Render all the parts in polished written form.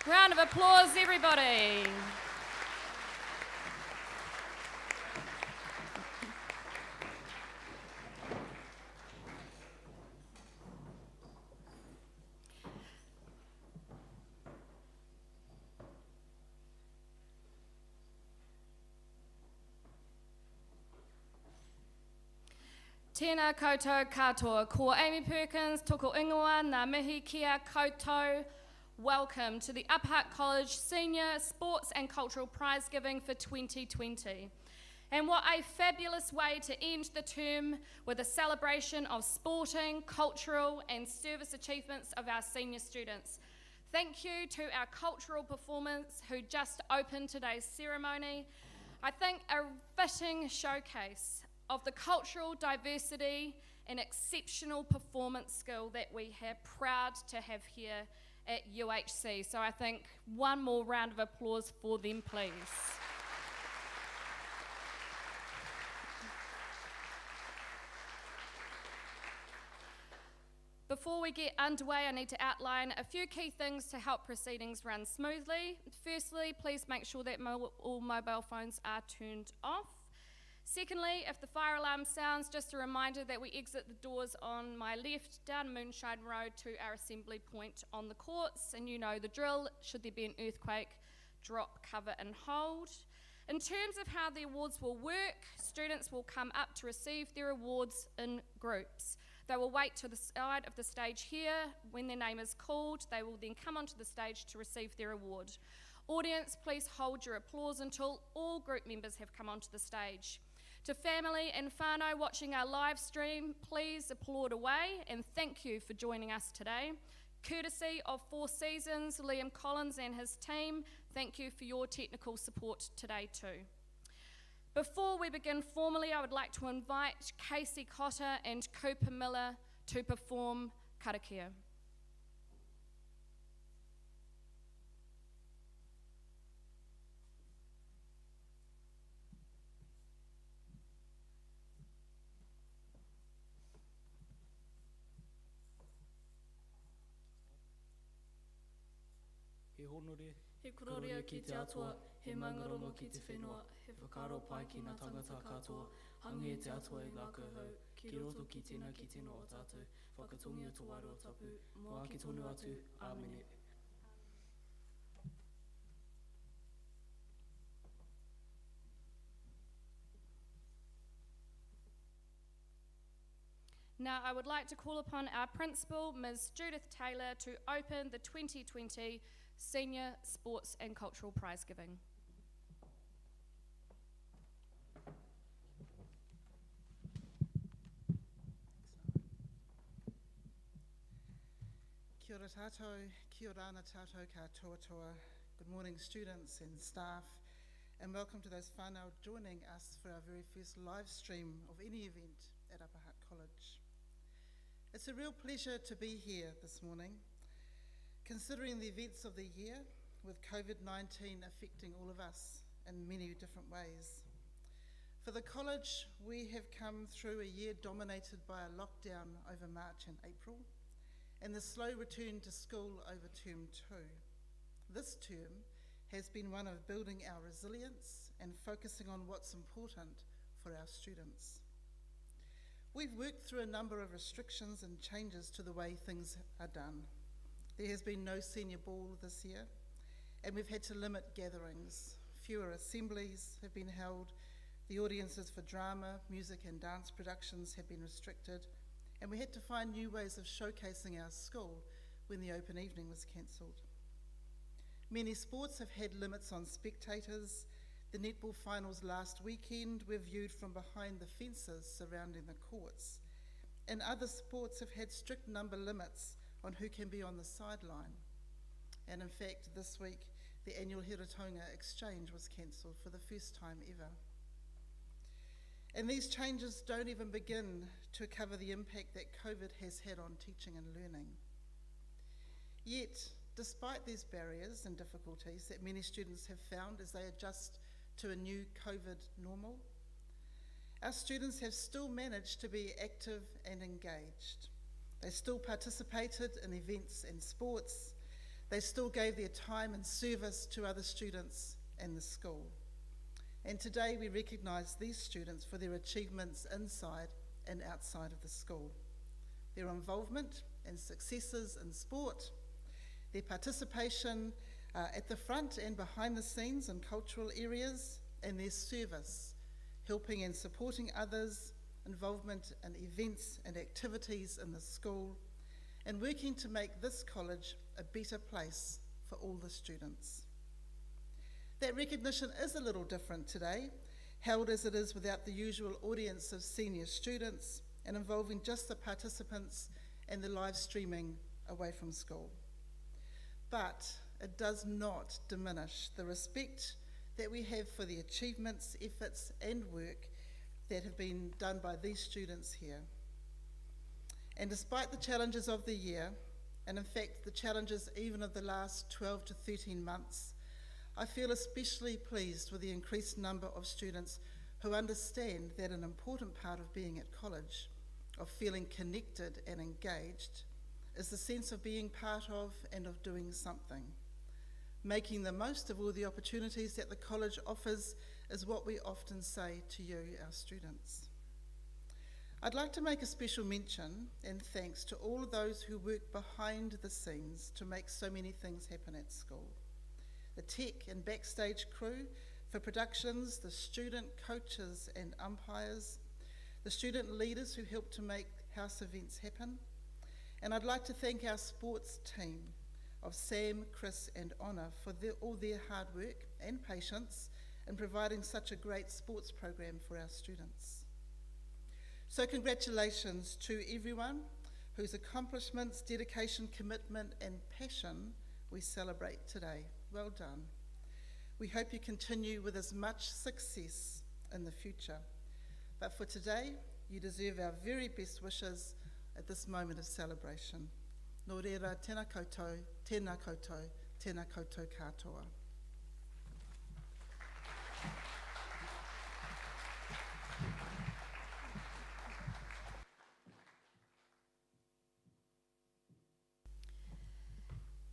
Round of applause, everybody. Tēnā koutou katoa, ko Amy Perkins, toko ingoa, ngā mihi kia koutou. Welcome to the Upper Hutt College Senior Sports and Cultural Prizegiving for 2020. And what a fabulous way to end the term with a celebration of sporting, cultural and service achievements of our senior students. Thank you to our cultural performers who just opened today's ceremony. I think a fitting showcase of the cultural diversity and exceptional performance skill that we are proud to have here at UHC. So I think one more round of applause for them, please. Before we get underway, I need to outline a few key things to help proceedings run smoothly. Firstly, please make sure that all mobile phones are turned off. Secondly, if the fire alarm sounds, just a reminder that we exit the doors on my left down Moonshine Road to our assembly point on the courts, and you know the drill. Should there be an earthquake, drop, cover and hold. In terms of how the awards will work, students will come up to receive their awards in groups. They will wait to the side of the stage here. When their name is called, they will then come onto the stage to receive their award. Audience, please hold your applause until all group members have come onto the stage. To family and whānau watching our live stream, please applaud away and thank you for joining us today. Courtesy of Four Seasons, Liam Collins and his team, thank you for your technical support today too. Before we begin formally, I would like to invite Casey Cotter and Cooper Miller to perform karakia. He honore, He kororia ki te atua, he mangarongo ki te whenua, he whakaro pai ki ngā tangata katoa, hangi e te atua i ngā kauhau, ki roto ki tēnā ki tēnā o tātou, whakatongi o tō waro o tapu, moa ki tonu atu, āmene. Now I would like to call upon our principal, Ms. Judith Taylor, to open the 2020 Senior Sports and Cultural Prizegiving. Kia ora tātou, kia ora ana tātou ka toa. Good morning students and staff, and welcome to those whānau joining us for our very first live stream of any event at Upper Hutt College. It's a real pleasure to be here this morning, considering the events of the year with COVID-19 affecting all of us in many different ways. For the college, we have come through a year dominated by a lockdown over March and April, and the slow return to school over term 2. This term has been one of building our resilience and focusing on what's important for our students. We've worked through a number of restrictions and changes to the way things are done. There has been no senior ball this year, and we've had to limit gatherings. Fewer assemblies have been held, the audiences for drama, music and dance productions have been restricted, and we had to find new ways of showcasing our school when the open evening was cancelled. Many sports have had limits on spectators. The netball finals last weekend were viewed from behind the fences surrounding the courts, and other sports have had strict number limits on who can be on the sideline. And in fact, this week, the annual Hiratonga Exchange was cancelled for the first time ever. And these changes don't even begin to cover the impact that COVID has had on teaching and learning. Yet, despite these barriers and difficulties that many students have found as they adjust to a new COVID normal, our students have still managed to be active and engaged. They still participated in events and sports. They still gave their time and service to other students and the school. And today we recognise these students for their achievements inside and outside of the school, their involvement and successes in sport, their participation at the front and behind the scenes in cultural areas, and their service, helping and supporting others, involvement in events and activities in the school, and working to make this college a better place for all the students. That recognition is a little different today, held as it is without the usual audience of senior students and involving just the participants and the live streaming away from school. But it does not diminish the respect that we have for the achievements, efforts and work that have been done by these students here. And despite the challenges of the year, and in fact the challenges even of the last 12 to 13 months, I feel especially pleased with the increased number of students who understand that an important part of being at college, of feeling connected and engaged, is the sense of being part of and of doing something. Making the most of all the opportunities that the college offers is what we often say to you, our students. I'd like to make a special mention and thanks to all of those who work behind the scenes to make so many things happen at school. The tech and backstage crew for productions, the student coaches and umpires, the student leaders who help to make house events happen. And I'd like to thank our sports team of Sam, Chris and Honor for all their hard work and patience in providing such a great sports program for our students. So congratulations to everyone whose accomplishments, dedication, commitment and passion we celebrate today. Well done. We hope you continue with as much success in the future. But for today, you deserve our very best wishes at this moment of celebration. Nō reira, tēnā koutou, tēnā koutou, tēnā koutou katoa.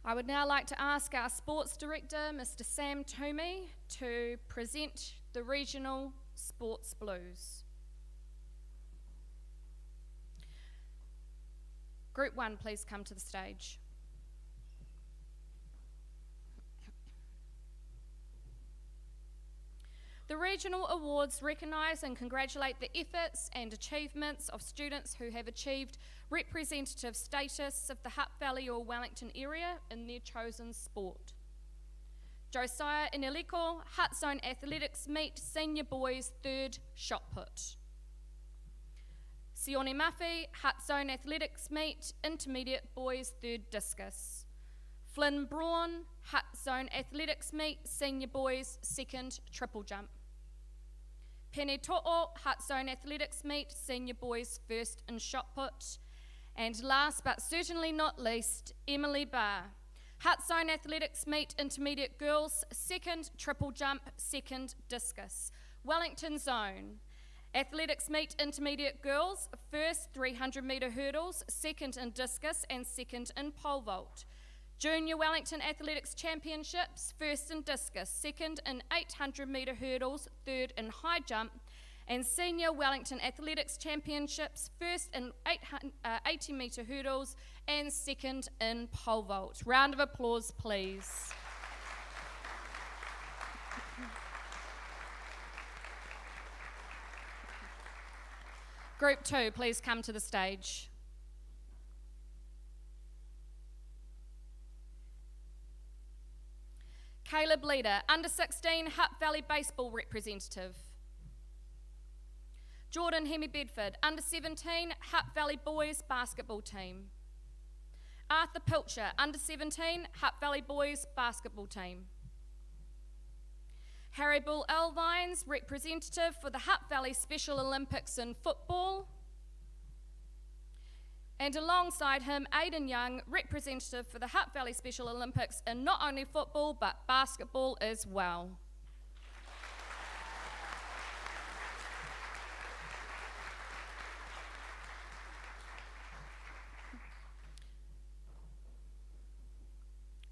I would now like to ask our Sports Director, Mr. Sam Toomey, to present the Regional Sports Blues. Group 1, please come to the stage. The regional awards recognise and congratulate the efforts and achievements of students who have achieved representative status of the Hutt Valley or Wellington area in their chosen sport. Josiah Ineliko, Hutt Zone Athletics Meet Senior Boys 3rd Shot Put. Sione Mafi, Hutt Zone Athletics Meet Intermediate Boys 3rd Discus. Flynn Braun, Hutt Zone Athletics Meet Senior Boys 2nd Triple Jump. Pene To'o, Hutt Zone Athletics Meet Senior Boys 1st in Shot Put. And last but certainly not least, Emily Barr, Hutt Zone Athletics Meet Intermediate Girls 2nd Triple Jump 2nd Discus. Wellington Zone Athletics Meet Intermediate Girls 1st 300 metre hurdles, 2nd in discus and 2nd in pole vault. Junior Wellington Athletics Championships, 1st in discus, 2nd in 800 metre hurdles, 3rd in high jump, and Senior Wellington Athletics Championships, 1st in 80 metre hurdles and 2nd in pole vault. Round of applause, please. Group 2, please come to the stage. Caleb Leader, under 16 Hutt Valley Baseball representative. Jordan Hemi Bedford, under 17 Hutt Valley Boys Basketball team. Arthur Pilcher, under 17 Hutt Valley Boys Basketball team. Harry Bull Elvines, representative for the Hutt Valley Special Olympics in football. And alongside him, Aidan Young, representative for the Hutt Valley Special Olympics in not only football, but basketball as well.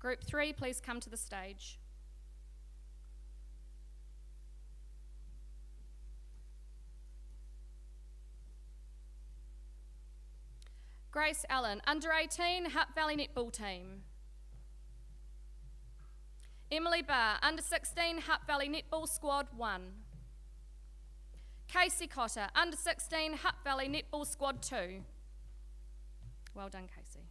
Group 3, please come to the stage. Grace Allen, under 18, Hutt Valley Netball Team. Emily Barr, under 16, Hutt Valley Netball Squad 1. Casey Cotter, under 16, Hutt Valley Netball Squad 2. Well done, Casey.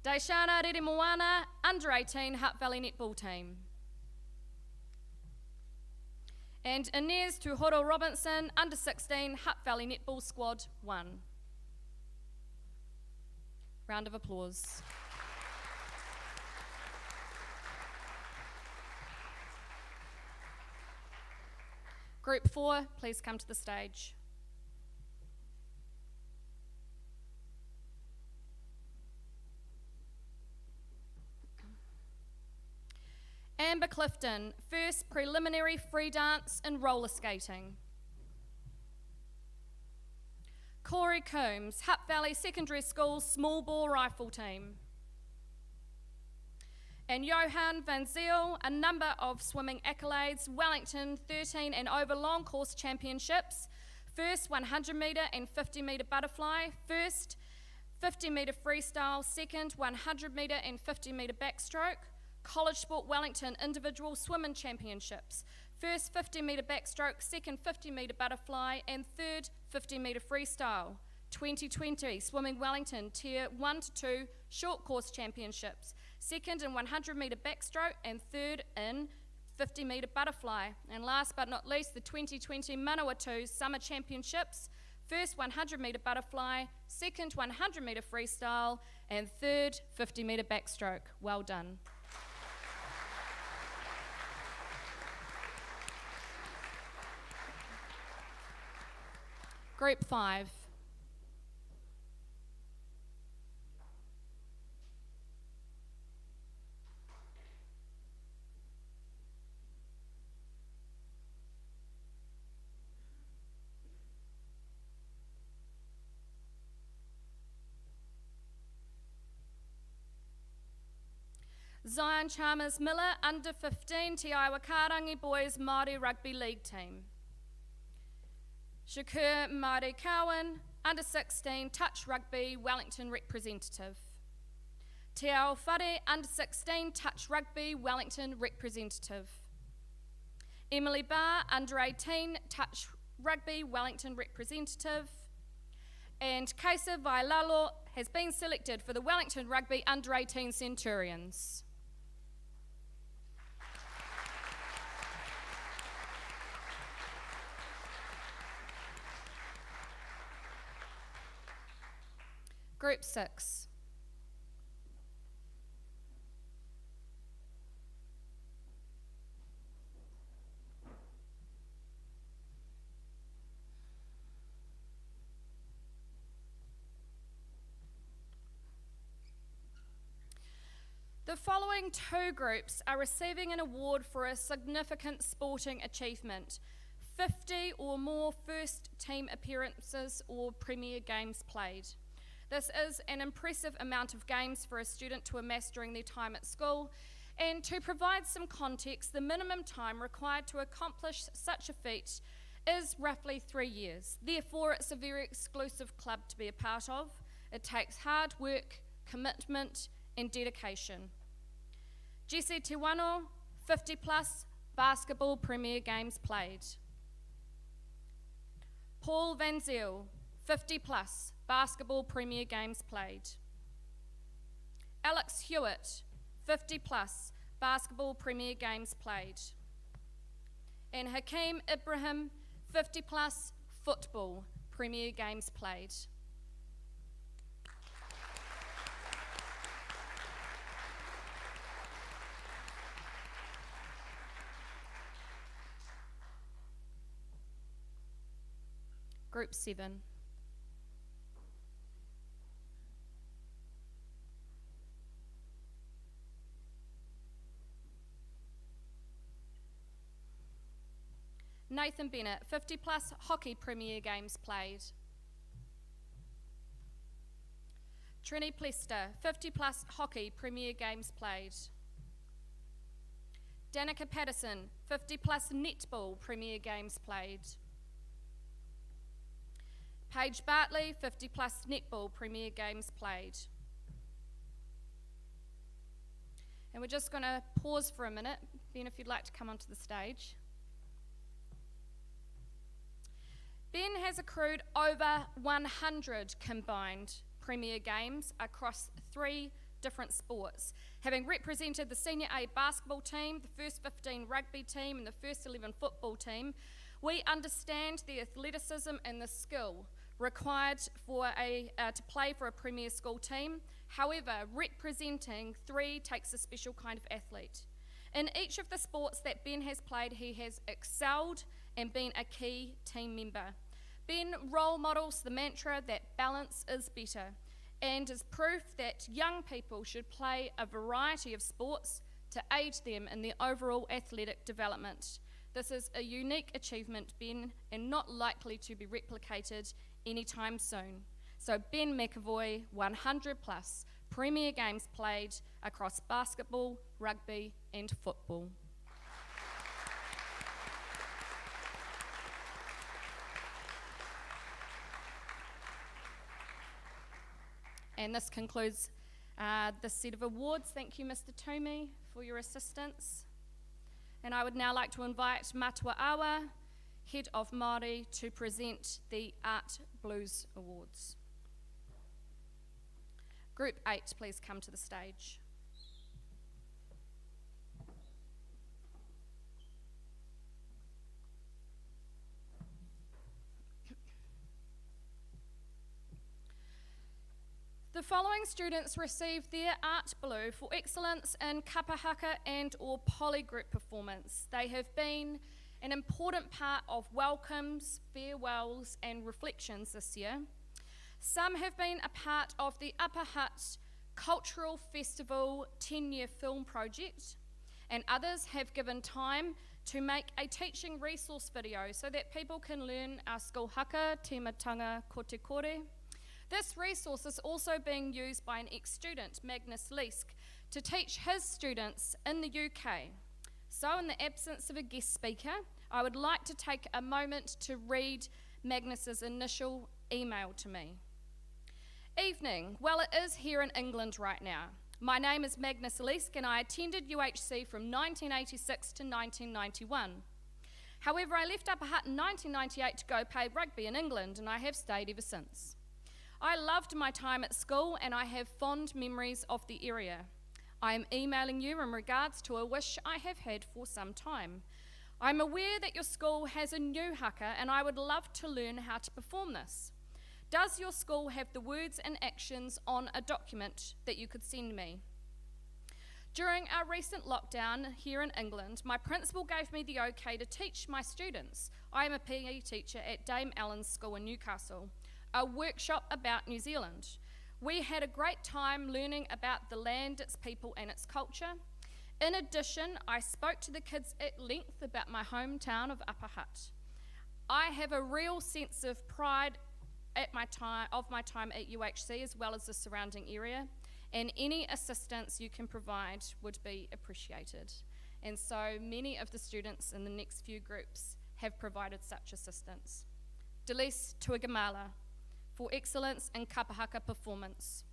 Daishana Reremoana, under 18, Hutt Valley Netball Team. And Inez Tuhoro Robinson, under 16, Hutt Valley Netball Squad 1. Round of applause. Group 4, please come to the stage. Amber Clifton, first preliminary free dance and roller skating. Corey Coombs, Hutt Valley Secondary School Small Ball Rifle Team. And Johan Van Ziel, a number of swimming accolades, Wellington 13 and over long course championships, first 100 metre and 50 metre butterfly, first 50 metre freestyle, second 100 metre and 50 metre backstroke, College Sport Wellington individual swimming championships, first 50 metre backstroke, second 50 metre butterfly, and third 50 metre freestyle. 2020 Swimming Wellington Tier 1 to 2 short course championships, second in 100 metre backstroke and third in 50 metre butterfly. And last but not least, the 2020 Manawatu Summer Championships, first 100 metre butterfly, second 100 metre freestyle, and third 50 metre backstroke. Well done. Group 5. Zion Chalmers Miller, under 15, Te Aiwa Karangi Boys Māori Rugby League Team. Shakur Māori Cowan, under 16, Touch Rugby Wellington representative. Te Ao Whare, under 16, Touch Rugby Wellington representative. Emily Barr, under 18, Touch Rugby Wellington representative. And Kaisa Vailalo has been selected for the Wellington Rugby under 18 Centurions. Group 6. The following two groups are receiving an award for a significant sporting achievement: 50 or more first team appearances or premier games played. This is an impressive amount of games for a student to amass during their time at school, and to provide some context, the minimum time required to accomplish such a feat is roughly 3 years. Therefore, it's a very exclusive club to be a part of. It takes hard work, commitment, and dedication. Jesse Tiwano, 50 plus basketball premier games played. Paul Van Ziel, 50 plus basketball premier games played. Alex Hewitt, 50 plus basketball premier games played. And Hakeem Ibrahim, 50 plus football premier games played. Group 7. Nathan Bennett, 50 plus hockey premier games played. Trini Plester, 50 plus hockey Premier Games played. Danica Patterson, 50 plus netball Premier Games played. Paige Bartley, 50 plus netball Premier Games played. And we're just going to pause for a minute. Ben, if you'd like to come onto the stage. Ben has accrued over 100 combined Premier Games across 3 different sports, having represented the Senior A basketball team, the First 15 rugby team, and the First 11 football team. We understand the athleticism and the skill required for to play for a Premier School team. However, representing 3 takes a special kind of athlete. In each of the sports that Ben has played, he has excelled and been a key team member. Ben role models the mantra that balance is better and is proof that young people should play a variety of sports to aid them in their overall athletic development. This is a unique achievement, Ben, and not likely to be replicated anytime soon. So Ben McAvoy, 100 plus Premier Games played across basketball, rugby and football. And this concludes this set of awards. Thank you, Mr. Toomey, for your assistance. And I would now like to invite Matua Awa, Head of Māori, to present the Art Blues Awards. Group 8, please come to the stage. The following students received their Art Blue for excellence in kapahaka and or polygroup performance. They have been an important part of welcomes, farewells and reflections this year. Some have been a part of the Upper Hutt Cultural Festival 10-year film project, and others have given time to make a teaching resource video so that people can learn our school haka, tematanga, ko te kore. This resource is also being used by an ex-student, Magnus Leask, to teach his students in the UK. So in the absence of a guest speaker, I would like to take a moment to read Magnus's initial email to me. Evening, well it is here in England right now. My name is Magnus Leask and I attended UHC from 1986 to 1991. However, I left Upper Hutt in 1998 to go play rugby in England and I have stayed ever since. I loved my time at school and I have fond memories of the area. I am emailing you in regards to a wish I have had for some time. I'm aware that your school has a new haka and I would love to learn how to perform this. Does your school have the words and actions on a document that you could send me? During our recent lockdown here in England, my principal gave me the okay to teach my students. I am a PE teacher at Dame Ellen's School in Newcastle, a workshop about New Zealand. We had a great time learning about the land, its people and its culture. In addition, I spoke to the kids at length about my hometown of Upper Hutt. I have a real sense of pride at my time at UHC as well as the surrounding area, and any assistance you can provide would be appreciated. And so many of the students in the next few groups have provided such assistance. Delise Tuigamala, for excellence in kapahaka performance.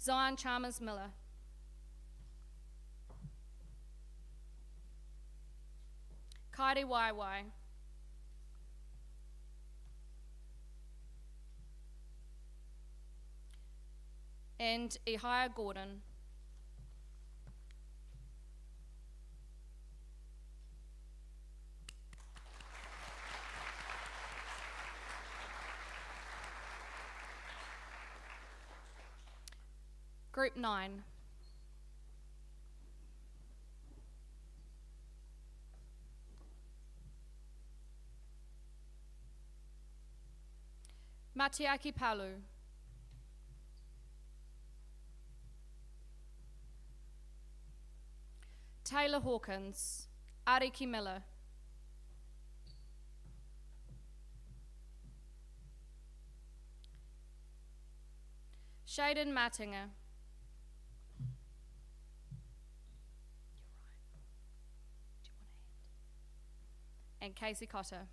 Zion Chalmers Miller. Kairi Waiwai. And Ihaya Gordon. Group 9. Matiaki Palu. Taylor Hawkins. Ariki Miller. Shaden Martinga. And Casey Cotter.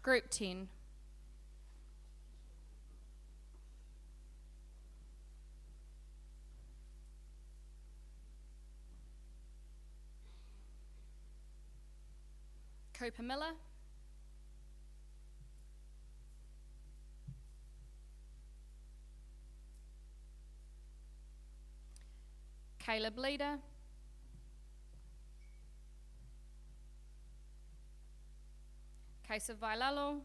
Group 10. Cooper Miller. Caleb Leader. Kaisa Vailalo.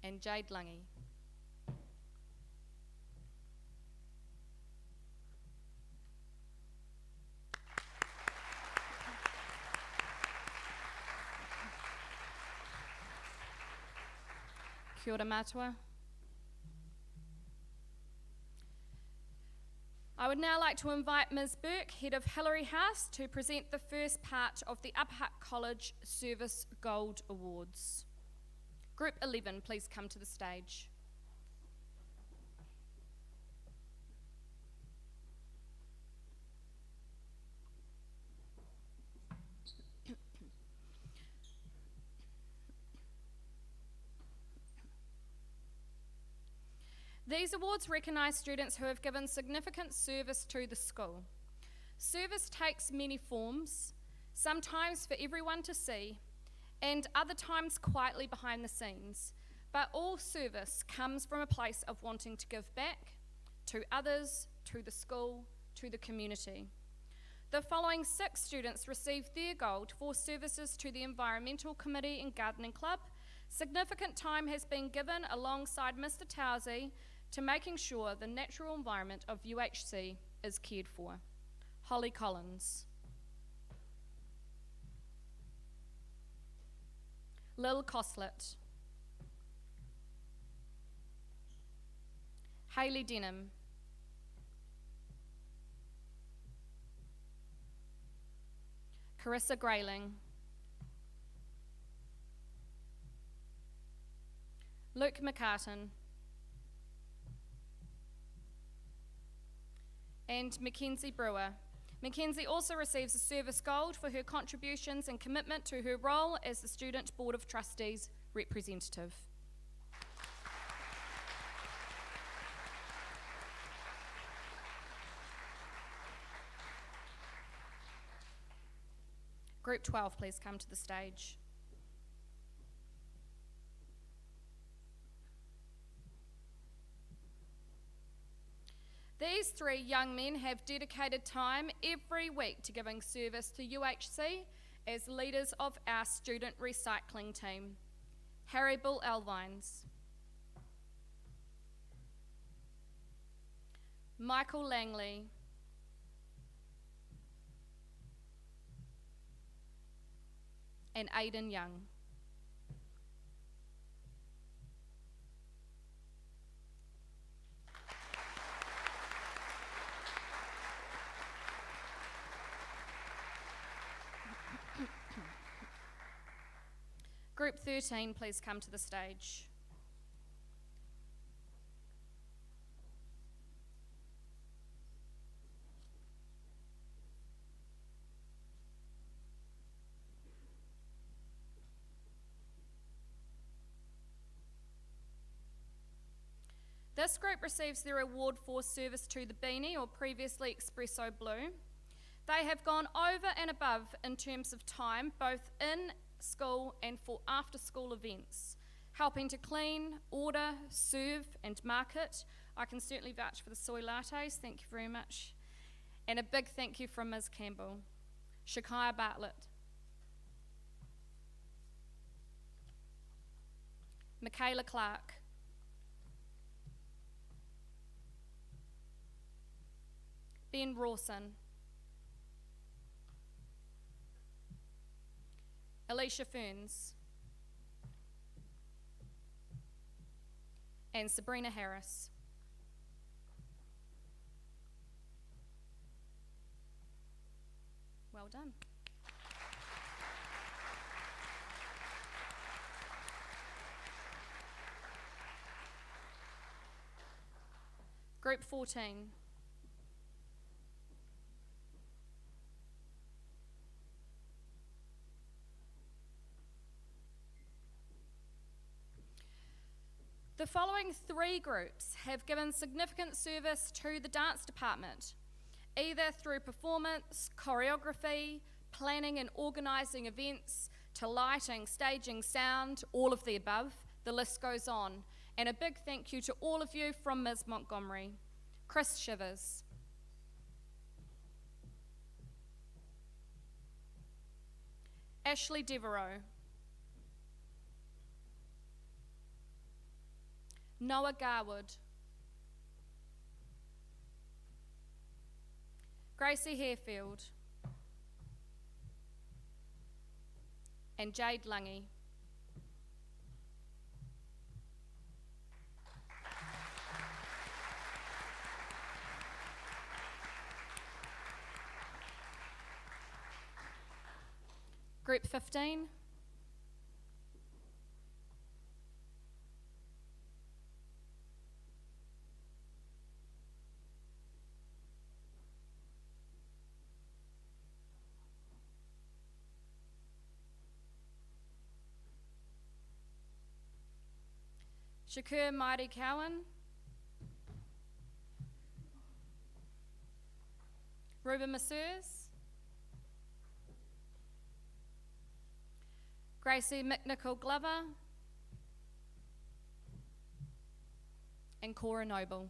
And Jade Lungy. Kia ora mātua. I would now like to invite Ms. Burke, Head of Hillary House, to present the first part of the Upper Hutt College Service Gold Awards. Group 11, please come to the stage. These awards recognise students who have given significant service to the school. Service takes many forms, sometimes for everyone to see, and other times quietly behind the scenes. But all service comes from a place of wanting to give back to others, to the school, to the community. The following 6 students received their gold for services to the Environmental Committee and Gardening Club. Significant time has been given alongside Mr. Towsey to making sure the natural environment of UHC is cared for. Holly Collins. Lil Coslet. Hayley Denham. Carissa Grayling. Luke McCartan. And Mackenzie Brewer. Mackenzie also receives a service gold for her contributions and commitment to her role as the Student Board of Trustees representative. Group 12, please come to the stage. These 3 young men have dedicated time every week to giving service to UHC as leaders of our student recycling team. Harry Bull Elvines. Michael Langley. And Aidan Young. Group 13, please come to the stage. This group receives their award for service to the Beanie, or previously Espresso Blue. They have gone over and above in terms of time, both in school and for after school events, helping to clean, order, serve and market. I can certainly vouch for the soy lattes, thank you very much. And a big thank you from Ms. Campbell. Shakaya Bartlett. Michaela Clark. Ben Rawson. Alicia Ferns. and Sabrina Harris. Well done. Group 14. The following 3 groups have given significant service to the dance department, either through performance, choreography, planning and organising events, to lighting, staging, sound, all of the above. The list goes on. And a big thank you to all of you from Ms. Montgomery. Chris Shivers. Ashley Devereaux. Noah Garwood. Gracie Harefield. And Jade Lungy. Group 15. Shakur Mairi Cowan. Ruben Masseurs. Gracie McNichol Glover. And Cora Noble.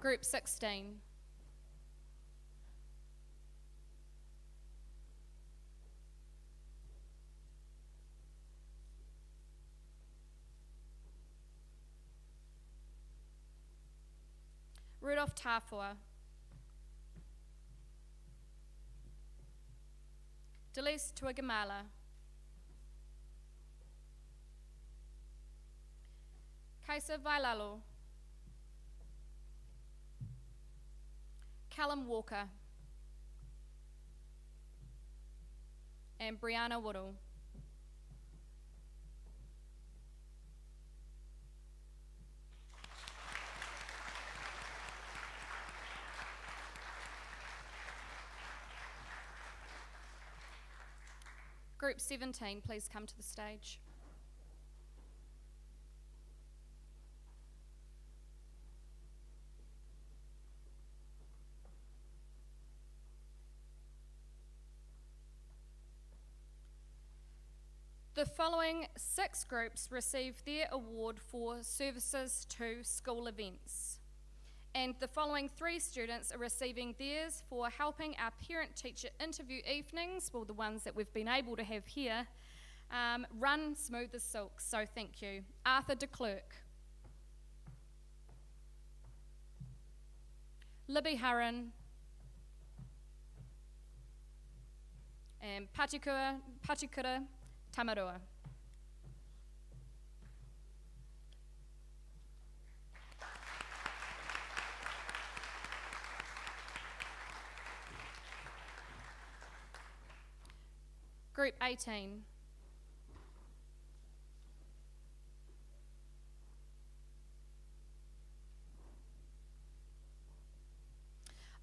Group 16. Rudolph Tafua. Delise Tuigamala. Kaisa Vailalo. Callum Walker. And Brianna Woodall. Group 17, please come to the stage. The following 6 groups received their award for services to school events. And the following 3 students are receiving theirs for helping our parent-teacher interview evenings, well, the ones that we've been able to have here, run smooth as silk, so thank you. Arthur de Klerk. Libby Hurren. And Patikura Tamarua. Group 18.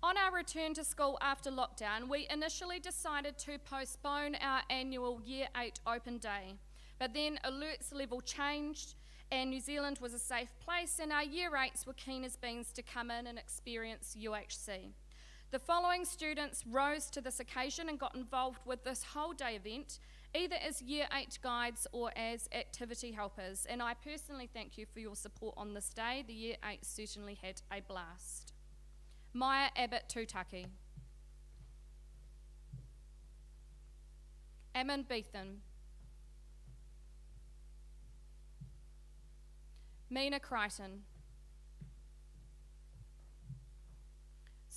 On our return to school after lockdown, we initially decided to postpone our annual Year 8 Open Day, but then alerts level changed and New Zealand was a safe place and our Year 8s were keen as beans to come in and experience UHC. The following students rose to this occasion and got involved with this whole day event, either as Year 8 guides or as activity helpers, and I personally thank you for your support on this day. The Year 8 certainly had a blast. Maya Abbott Tutaki. Ammon Beetham. Mina Crichton.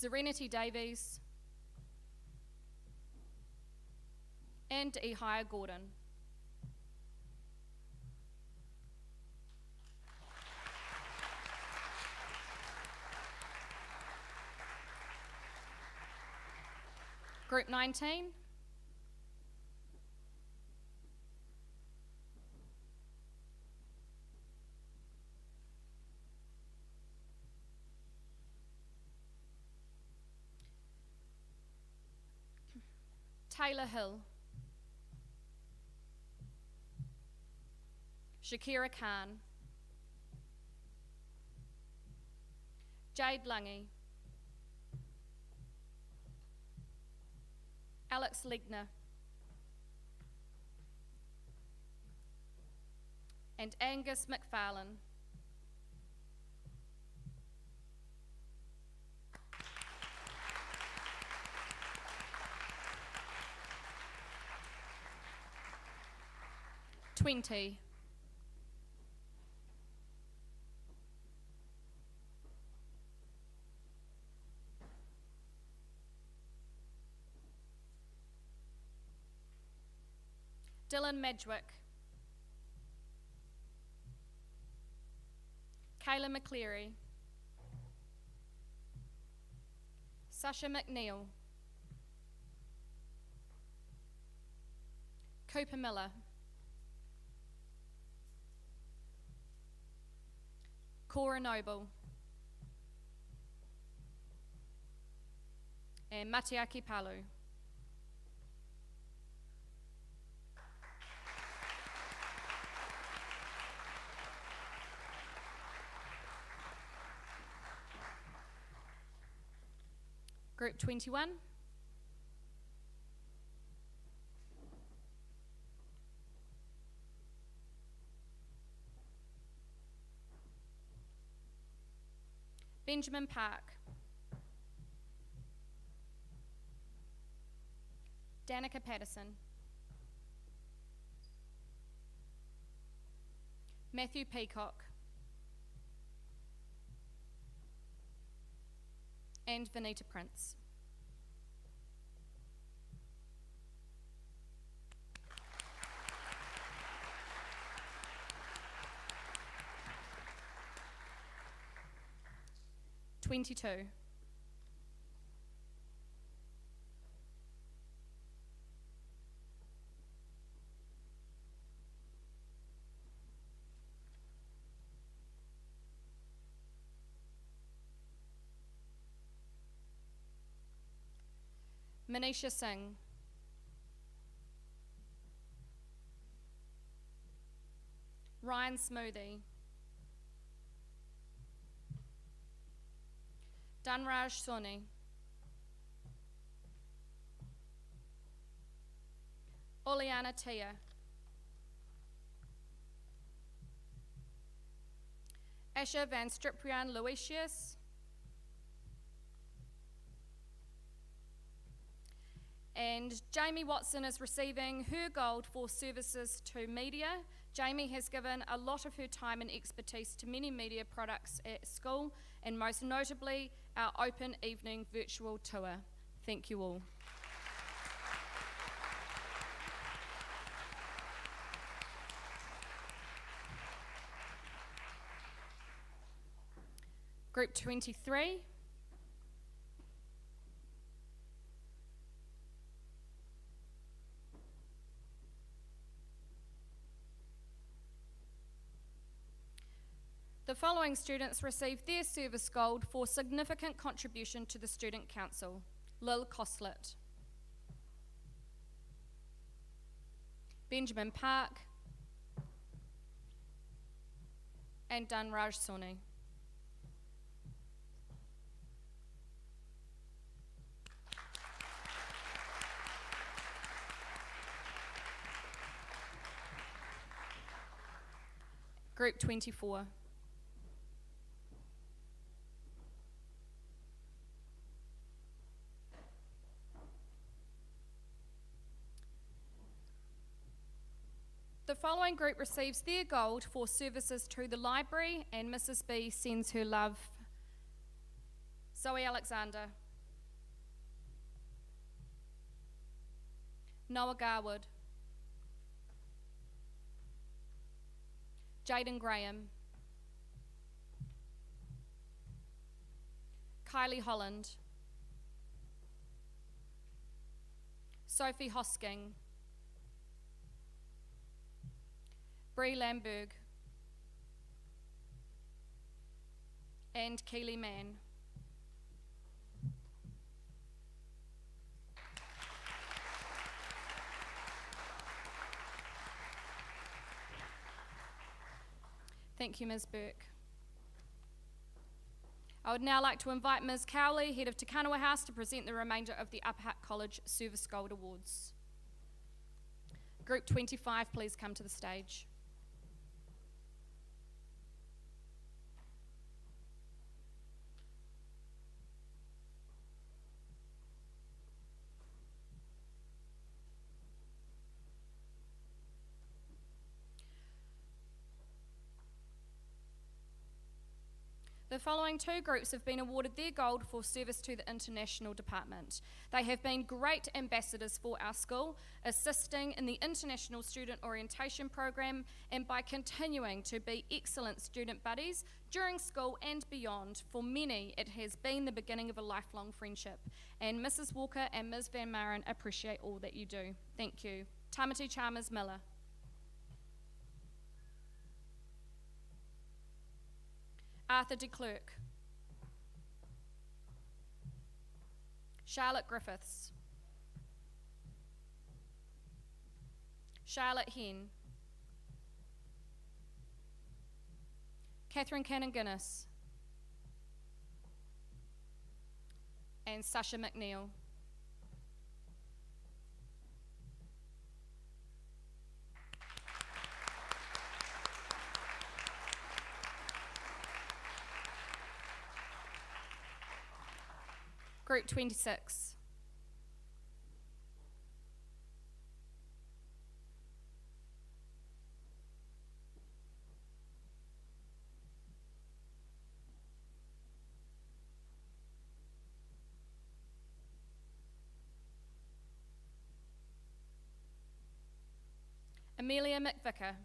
Serenity Davies, and Ihia Gordon. Group 19, Taylor Hill, Shakira Khan, Jade Lungy, Alex Legner, and Angus McFarlane. Twenty. Dylan Medgwick, Kayla McCleary, Sasha McNeil, Cooper Miller, Cora Noble, and Matiaki Palu. Group 21. Benjamin Park, Danica Patterson, Matthew Peacock, and Vanita Prince. Twenty-two. Manisha Singh, Ryan Smoothie, Dhanraj Soni, Oleana Tia, Asher Van Striprian Luisius, and Jamie Watson is receiving her gold for services to media. Jamie has given a lot of her time and expertise to many media products at school, and most notably our open evening virtual tour. Thank you all. Group 23. The following students received their service gold for significant contribution to the Student Council. Lil Coslet, Benjamin Park, and Dhanraj Soni. Group 24. The following group receives their gold for services to the library, and Mrs. B sends her love. Zoe Alexander, Noah Garwood, Jaden Graham, Kylie Holland, Sophie Hosking, Bree Lamberg, and Keely Mann. Thank you, Ms. Burke. I would now like to invite Ms. Cowley, Head of Te Kanawa House, to present the remainder of the Upper Hutt College Service Gold Awards. Group 25, please come to the stage. The following two groups have been awarded their gold for service to the International Department. They have been great ambassadors for our school, assisting in the International Student Orientation Program and by continuing to be excellent student buddies during school and beyond. For many, it has been the beginning of a lifelong friendship. And Mrs. Walker and Ms. Van Maren appreciate all that you do. Thank you. Tamati Chalmers Miller. Arthur de Klerk, Charlotte Griffiths, Charlotte Hen, Catherine Cannon-Guinness, and Sasha McNeil. Group 26. Amelia McVicker,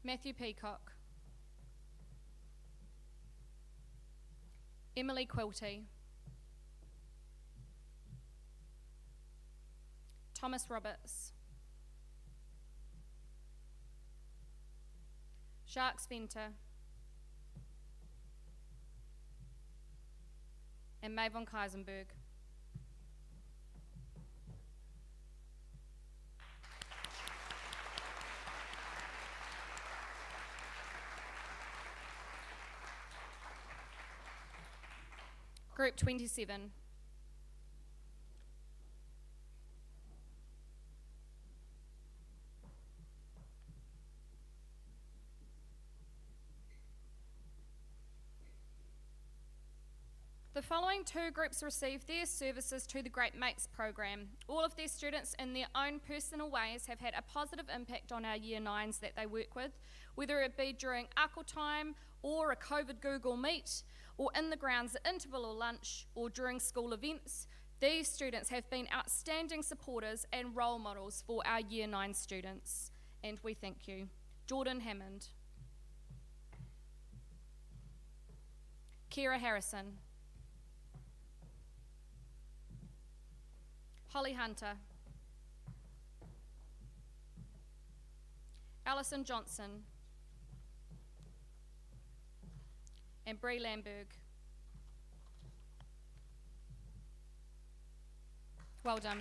Matthew Peacock, Emily Quilty, Thomas Roberts, Jacques Venter, and Mavon Kaisenberg. Group 27. The following two groups received their services to the Great Mates program. All of their students in their own personal ways have had a positive impact on our Year 9s that they work with, whether it be during ACL time or a COVID Google Meet, or in the grounds at interval or lunch, or during school events. These students have been outstanding supporters and role models for our Year 9 students, and we thank you. Jordan Hammond, Kira Harrison, Holly Hunter, Alison Johnson, and Bree Lamberg. Well done.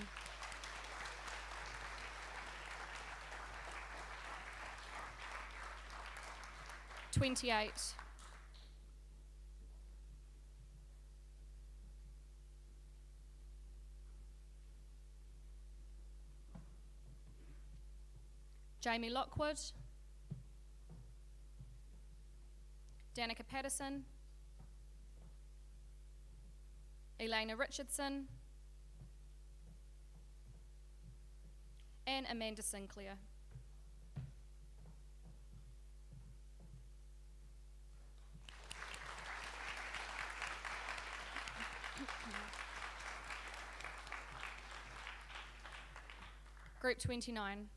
"28. Jamie Lockwood, Danica Patterson, Elena Richardson, and Amanda Sinclair. Group 29.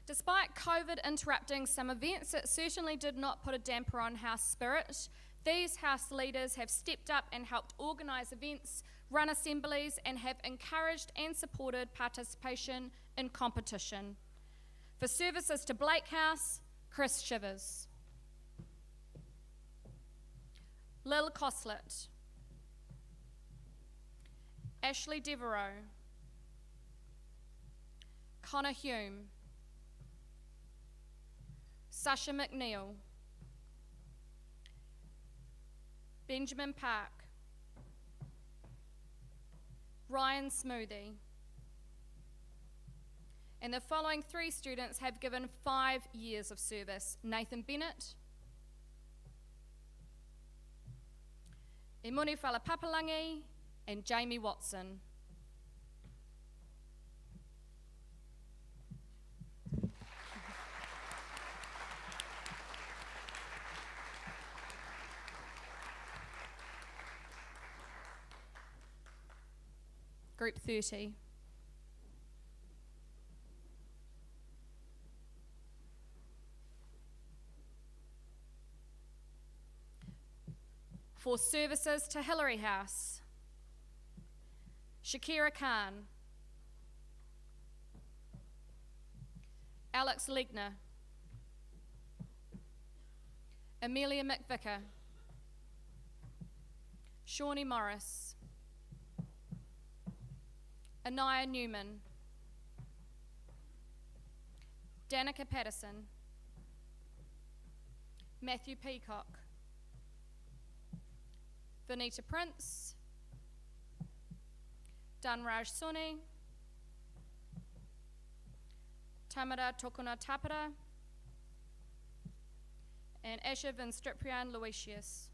Despite COVID interrupting some events, it certainly did not put a damper on house spirit. These house leaders have stepped up and helped organise events, run assemblies, and have encouraged and supported participation in competition. For services to Blake House, Chris Shivers. Lil Coslet. Ashley Devereaux. Connor Hume. Sasha McNeil. Benjamin Park. Ryan Smoothie. And the following 3 students have given 5 years of service: Nathan Bennett, Emuni Whalapapalangi, and Jamie Watson. Group 30. For services to Hillary House, Shakira Khan, Alex Legner, Amelia McVicker, Shawnee Morris, Anaya Newman, Danica Patterson, Matthew Peacock, Vanita Prince, Danraj Soni, Tamara Tokuna Tapara, and Asha Vinstriprian Luisius.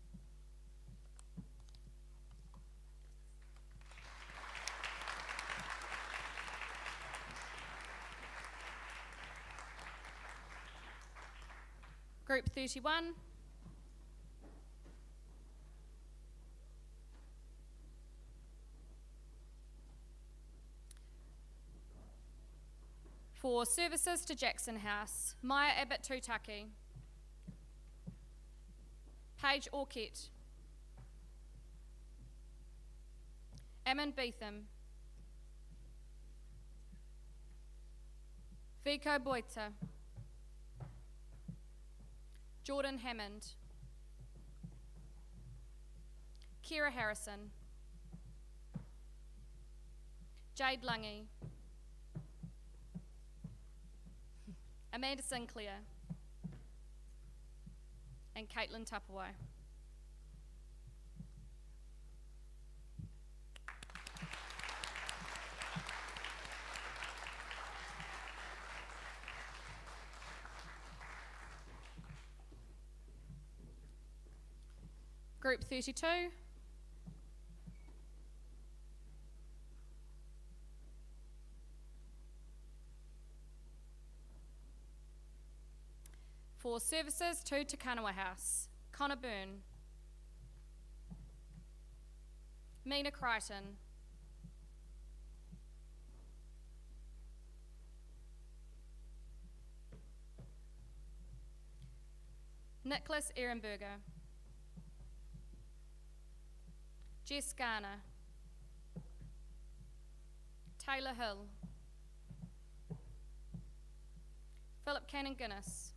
Group 31. For services to Jackson House, Maya Abbott Tutaki, Paige Orkett, Ammon Beetham, Vico Boita, Jordan Hammond, Kira Harrison, Jade Lungy, Amanda Sinclair, and Caitlin Tapawai. Group 32. For services to Takanawa House, Connor Byrne, Mina Crichton, Nicholas Ehrenberger, Jess Garner, Taylor Hill, Philip Cannon Guinness,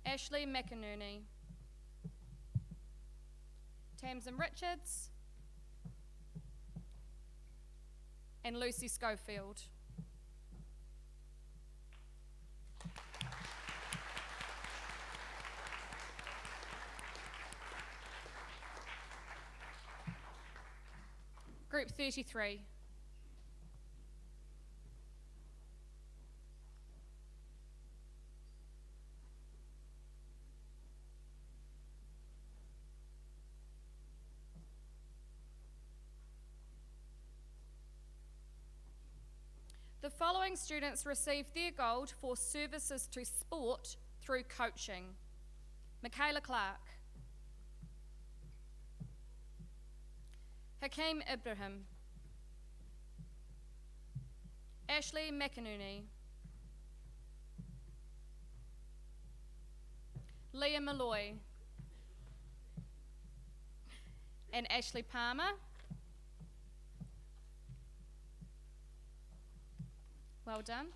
Ashley McInerney, Tamsin Richards, and Lucy Schofield. Group 33. The following following students received their gold for services to sport through coaching. Michaela Clark, Hakeem Ibrahim, Ashley McInerney, Leah Malloy, and Ashley Palmer. Well done.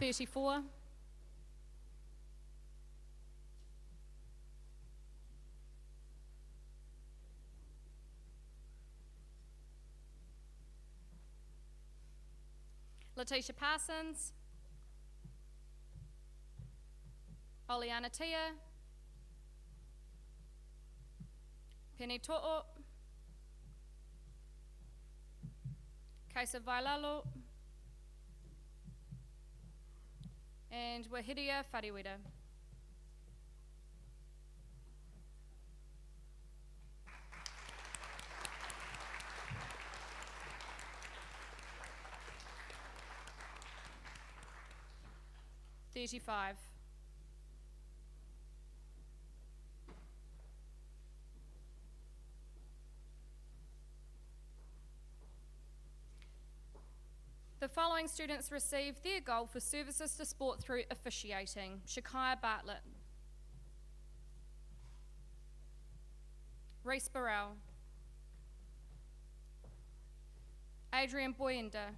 $34. Letitia Parsons, Oleana Tia, Penny To'o, Kaisa Vailalo, and Wahiria Whariwera. $35. The following students received their gold for services to sport through officiating. Shakaya Bartlett, Reese Burrell, Adrian Boyenda,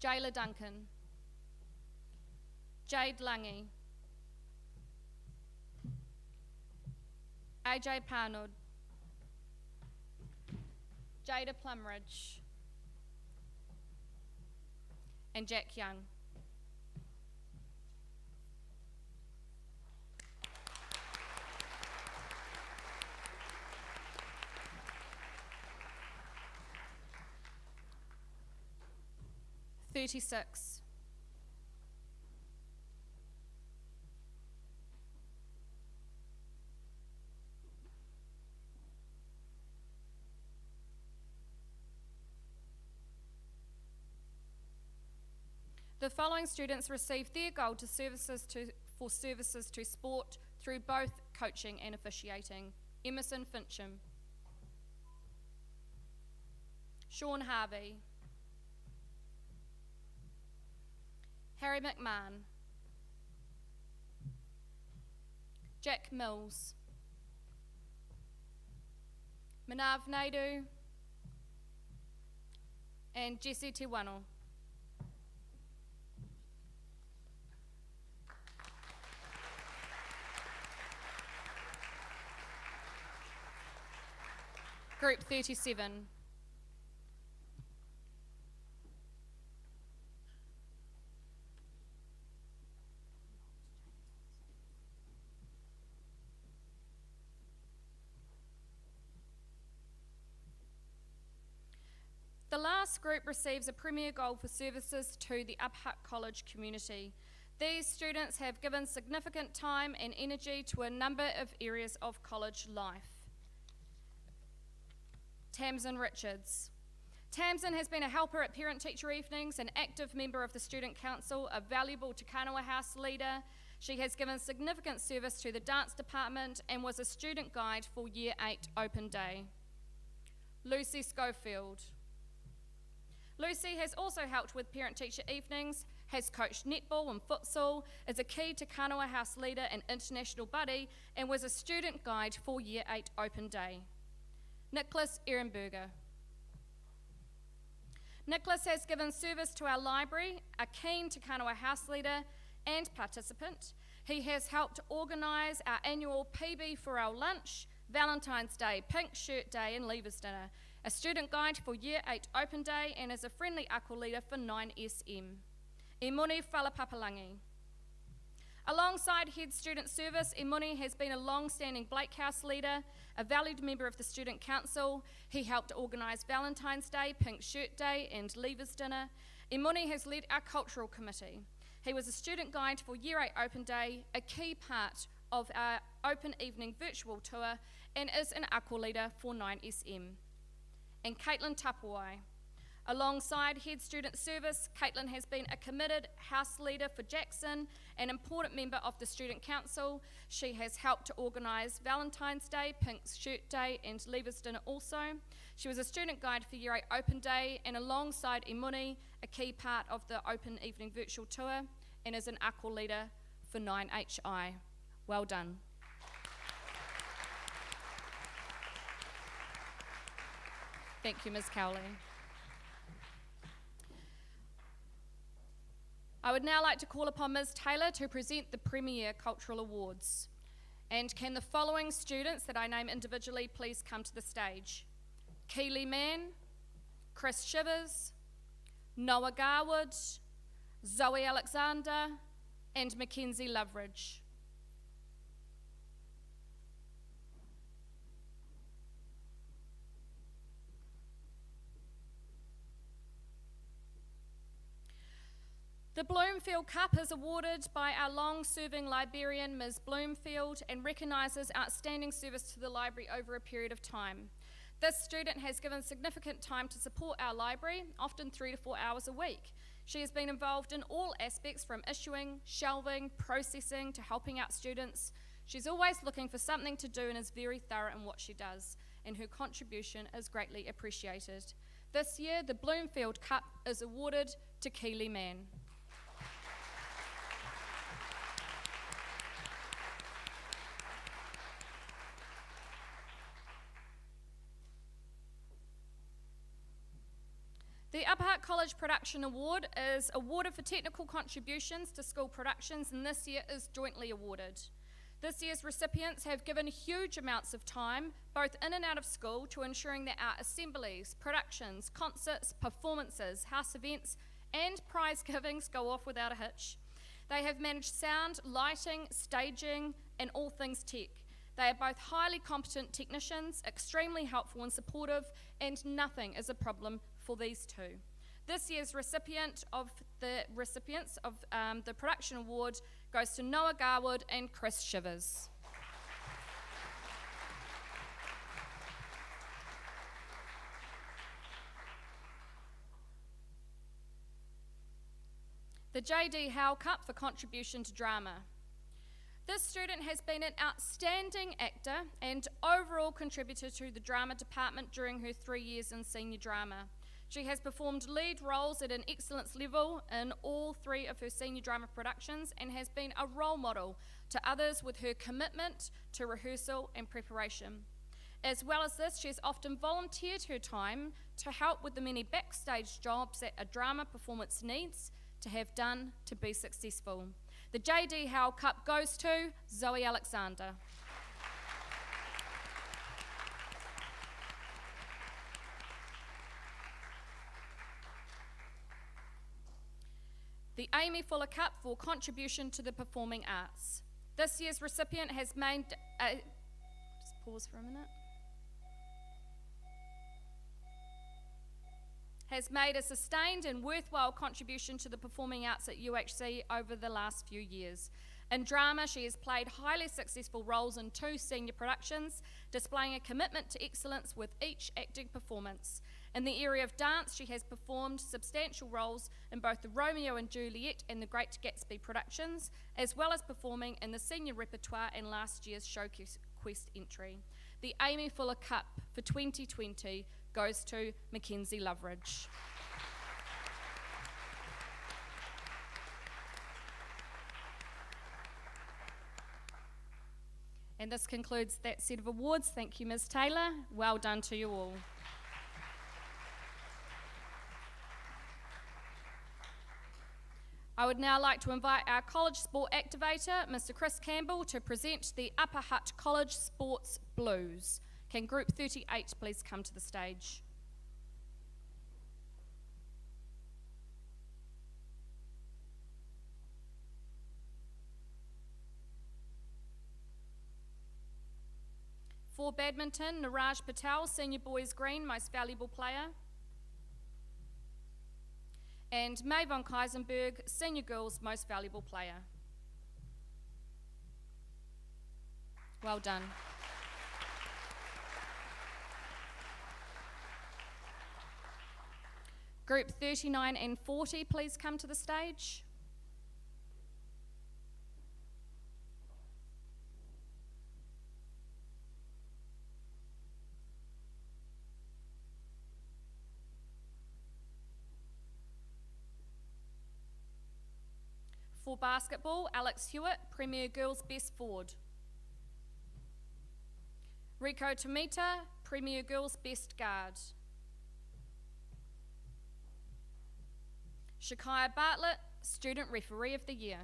Jayla Duncan, Jade Lange, AJ Parnod, Jada Plumridge, and Jack Young. $36. The following students received their gold for services to sport through both coaching and officiating. Emerson Fincham, Sean Harvey, Harry McMahon, Jack Mills, Manav Naidu, and Jesse Tiwano. Group 37. The last group receives a Premier Gold for services to the Hutt College community. These students have given significant time and energy to a number of areas of college life. Tamsin Richards. Tamsin has been a helper at parent-teacher evenings, an active member of the Student Council, a valuable Te Kanawa House leader. She has given significant service to the dance department and was a student guide for Year 8 Open Day. Lucy Schofield. Lucy has also helped with parent-teacher evenings, has coached netball and futsal, is a key Te Kanawa House leader and international buddy, and was a student guide for Year 8 Open Day. Nicholas Ehrenberger. Nicholas has given service to our library, a keen Te Kanawa House leader and participant. He has helped organise our annual PB for our lunch, Valentine's Day, Pink Shirt Day and Leavers Dinner, a student guide for Year 8 Open Day, and is a friendly ACO leader for 9SM. Imuni Whalapapalangi. Alongside Head Student Service, Imuni has been a long-standing Blake House leader, a valued member of the Student Council. He helped organise Valentine's Day, Pink Shirt Day and Leavers Dinner. Imuni has led our cultural committee. He was a student guide for Year 8 Open Day, a key part of our Open Evening virtual tour and is an ako leader for 9SM. And Caitlin Tapuai. Alongside Head Student Service, Caitlin has been a committed house leader for Jackson, an important member of the Student Council. She has helped to organise Valentine's Day, Pink Shirt Day and Leavers Dinner also. She was a student guide for Year 8 Open Day and alongside Imuni, a key part of the Open Evening virtual tour and is an ako leader for 9HI. Well done. Thank you, Ms. Cowley. I would now like to call upon Ms. Taylor to present the Premier Cultural Awards. And can the following students that I name individually please come to the stage? Keely Mann, Chris Shivers, Noah Garwood, Zoe Alexander, and Mackenzie Loveridge. The Bloomfield Cup is awarded by our long-serving librarian, Ms. Bloomfield, and recognises outstanding service to the library over a period of time. This student has given significant time to support our library, often 3 to 4 hours a week. She has been involved in all aspects from issuing, shelving, processing to helping out students. She's always looking for something to do and is very thorough in what she does, and her contribution is greatly appreciated. This year, the Bloomfield Cup is awarded to Keely Mann. The Upper Hutt College Production Award is awarded for technical contributions to school productions and this year is jointly awarded. This year's recipients have given huge amounts of time, both in and out of school, to ensuring that our assemblies, productions, concerts, performances, house events, and prize givings go off without a hitch. They have managed sound, lighting, staging, and all things tech. They are both highly competent technicians, extremely helpful and supportive, and nothing is a problem for these two. This year's recipients of the Production Award goes to Noah Garwood and Chris Shivers. The J.D. Howe Cup for contribution to drama. This student has been an outstanding actor and overall contributor to the drama department during her 3 years in senior drama. She has performed lead roles at an excellence level in all 3 of her senior drama productions and has been a role model to others with her commitment to rehearsal and preparation. As well as this, she has often volunteered her time to help with the many backstage jobs that a drama performance needs to have done to be successful. The J.D. Howe Cup goes to Zoe Alexander. The Amy Fuller Cup for contribution to the performing arts. This year's recipient has made just pause for a minute. Has made a sustained and worthwhile contribution to the performing arts at UHC over the last few years. In drama, she has played highly successful roles in 2 senior productions, displaying a commitment to excellence with each acting performance. In the area of dance, she has performed substantial roles in both the Romeo and Juliet and the Great Gatsby productions, as well as performing in the senior repertoire and last year's Showcase Quest entry. The Amy Fuller Cup for 2020 goes to Mackenzie Loveridge. And this concludes that set of awards. Thank you, Ms. Taylor. Well done to you all. I would now like to invite our college sport activator, Mr. Chris Campbell, to present the Upper Hutt College Sports Blues. Can Group 38 please come to the stage? For badminton, Niraj Patel, Senior Boys Green, Most Valuable Player. And May von Kaisenberg, Senior Girls Most Valuable Player. Well done. Group 39 and 40, please come to the stage. For basketball, Alex Hewitt, Premier Girls Best Forward. Rico Tomita, Premier Girls Best Guard. Shakaya Bartlett, Student Referee of the Year.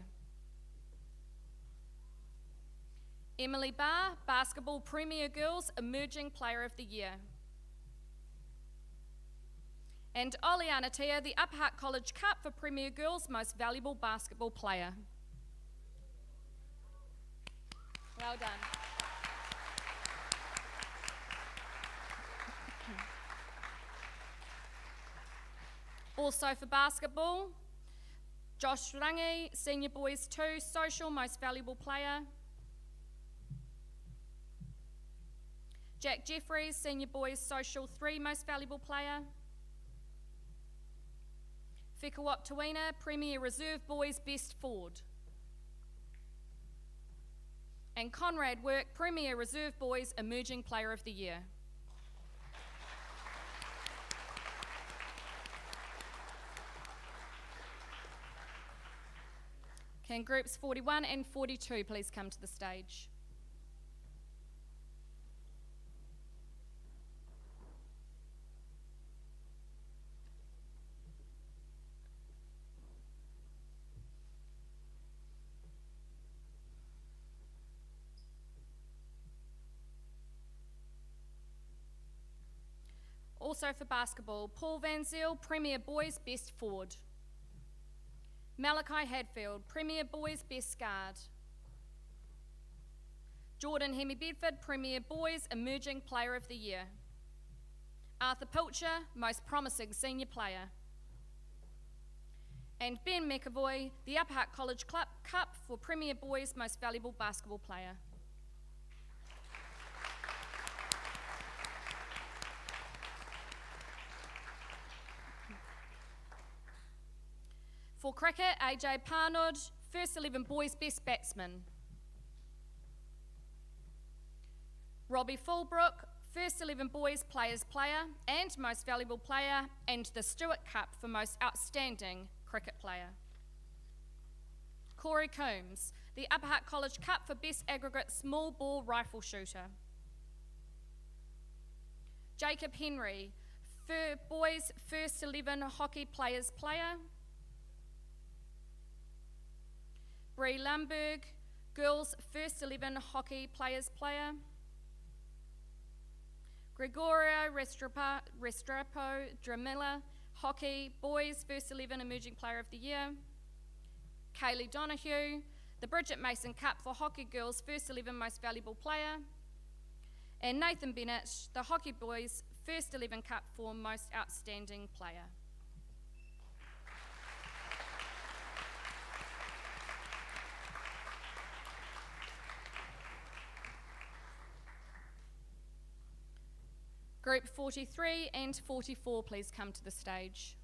Emily Barr, Basketball Premier Girls Emerging Player of the Year. And Oleana Tia, the Upper Hutt College Cup for Premier Girls Most Valuable Basketball Player. Well done. Also for basketball, Josh Rangi, Senior Boys 2, Social Most Valuable Player. Jack Jeffries, Senior Boys Social 3, Most Valuable Player. Whekawap Tuina, Premier Reserve Boys Best Forward. And Conrad Work, Premier Reserve Boys Emerging Player of the Year. Can groups 41 and 42 please come to the stage? Also for basketball, Paul Van Zyl, Premier Boys Best Forward. Malachi Hadfield, Premier Boys Best Guard. Jordan Hemi Bedford, Premier Boys Emerging Player of the Year. Arthur Pilcher, Most Promising Senior Player. And Ben McAvoy, the Upper Hutt College Cup for Premier Boys Most Valuable Basketball Player. For cricket, AJ Parnod, First 11 Boys Best Batsman. Robbie Fulbrook, First 11 Boys Players Player and Most Valuable Player, and the Stewart Cup for Most Outstanding Cricket Player. Corey Coombs, the Upper Hutt College Cup for Best Aggregate Small Ball Rifle Shooter. Jacob Henry, Boys First 11 Hockey Players Player. Bree Lumberg, Girls First 11 Hockey Players Player. Gregorio Restrepo Dramilla, Hockey Boys First 11 Emerging Player of the Year. Kaylee Donahue, the Bridget Mason Cup for Hockey Girls First 11 Most Valuable Player. And Nathan Bennett, the Hockey Boys First 11 Cup for Most Outstanding Player. Group 43 and 44, please come to the stage.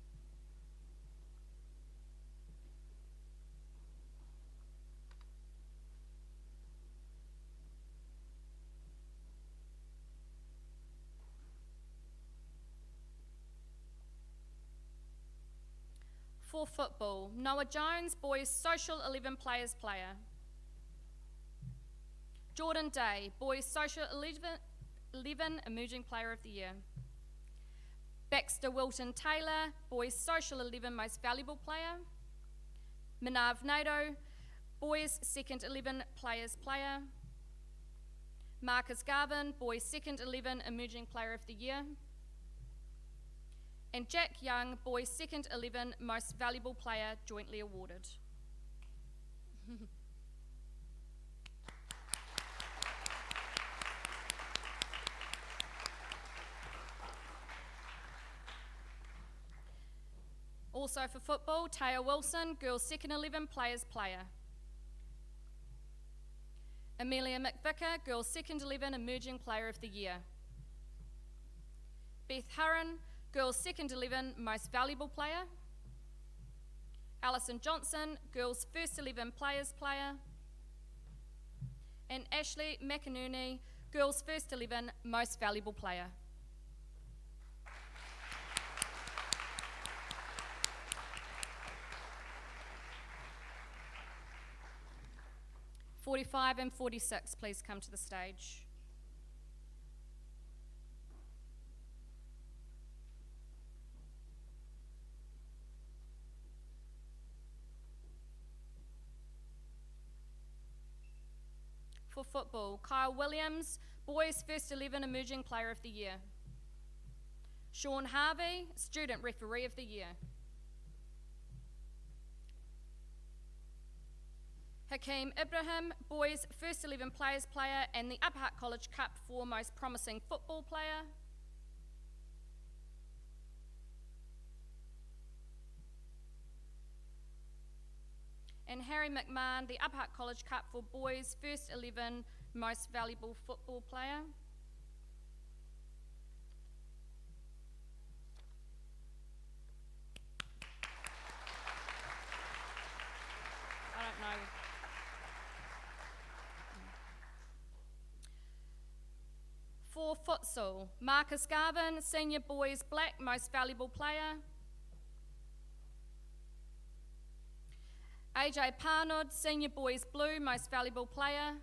For football, Noah Jones, Boys Social 11 Players Player. Jordan Day, Boys Social 11 Emerging Player of the Year. Baxter Wilton Taylor, Boys Social 11 Most Valuable Player. Manav Nato, Boys Second 11 Players Player. Marcus Garvin, Boys Second 11 Emerging Player of the Year. And Jack Young, Boys Second 11 Most Valuable Player, jointly awarded. Also for football, Taya Wilson, Girls Second 11 Players Player. Amelia McVicker, Girls Second 11 Emerging Player of the Year. Beth Hurren, Girls Second 11 Most Valuable Player. Alison Johnson, Girls First 11 Players Player. And Ashley McInerney, Girls First 11 Most Valuable Player. (45 and 46, please come to the stage. For football, Kyle Williams, Boys First 11 Emerging Player of the Year. Sean Harvey, Student Referee of the Year. Hakeem Ibrahim, Boys First 11 Players Player and the Upper Hutt College Cup for Most Promising Football Player. And Harry McMahon, the Upper Hutt College Cup for Boys First 11 Most Valuable Football Player. I don't know. For futsal, Marcus Garvin, Senior Boys Black Most Valuable Player. AJ Parnod, Senior Boys Blue Most Valuable Player.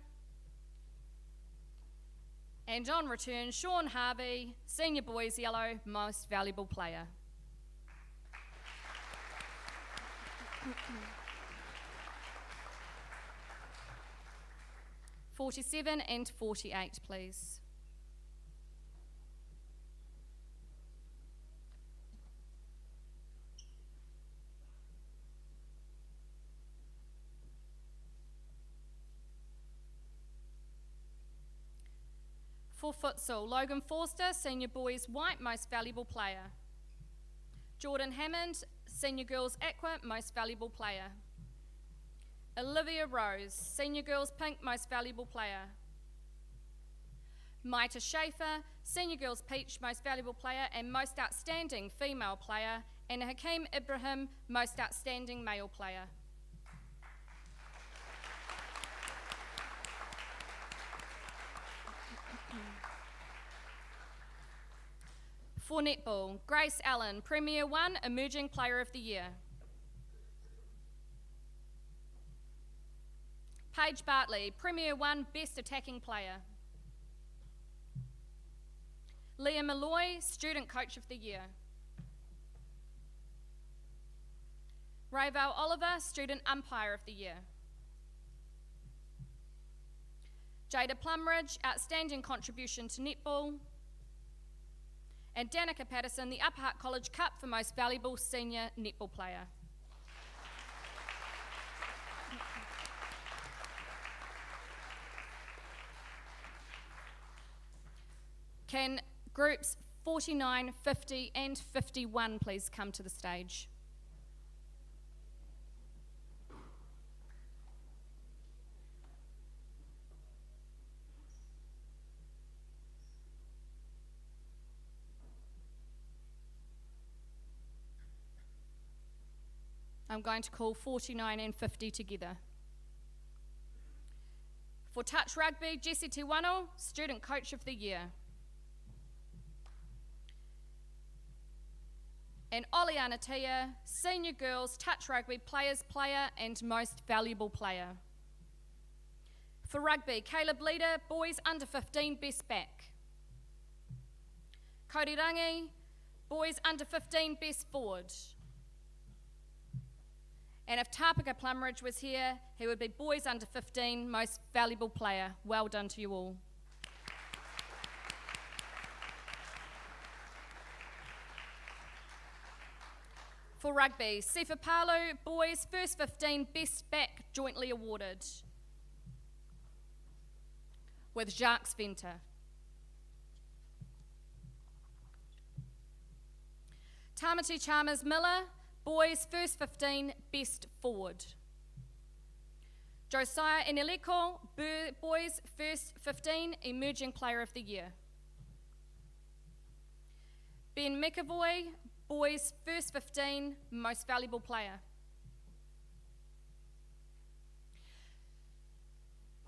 And on return, Sean Harvey, Senior Boys Yellow Most Valuable Player. (47 and 48, please. For futsal, Logan Forster, Senior Boys White Most Valuable Player. Jordan Hammond, Senior Girls Aqua Most Valuable Player. Olivia Rose, Senior Girls Pink Most Valuable Player. Maita Schaefer, Senior Girls Peach Most Valuable Player and Most Outstanding Female Player, and Hakeem Ibrahim, Most Outstanding Male Player. For netball, Grace Allen, Premier 1 Emerging Player of the Year. Paige Bartley, Premier 1 Best Attacking Player. Leah Malloy, Student Coach of the Year. Rayvale Oliver, Student Umpire of the Year. Jada Plumridge, Outstanding Contribution to Netball. And Danica Patterson, the Upper Hutt College Cup for Most Valuable Senior Netball Player. Can groups 49, 50 and 51 please come to the stage? I'm going to call 49 and 50 together. For touch rugby, Jessie Tiwano, Student Coach of the Year. And Oliana Tia, Senior Girls Touch Rugby Players Player and Most Valuable Player. For rugby, Caleb Leader, Boys Under 15 Best Back. Cody Rangi, Boys Under 15 Best Forward. And if Tapaka Plumridge was here, he would be Boys Under 15 Most Valuable Player. Well done to you all. For rugby, Sifa Palu, Boys First 15 Best Back jointly awarded. With Jacques Venter. Tamati Chalmers Miller, Boys First 15 Best Forward. Josiah Eneleko, Boys First 15 Emerging Player of the Year. Ben McAvoy, Boys First 15 Most Valuable Player.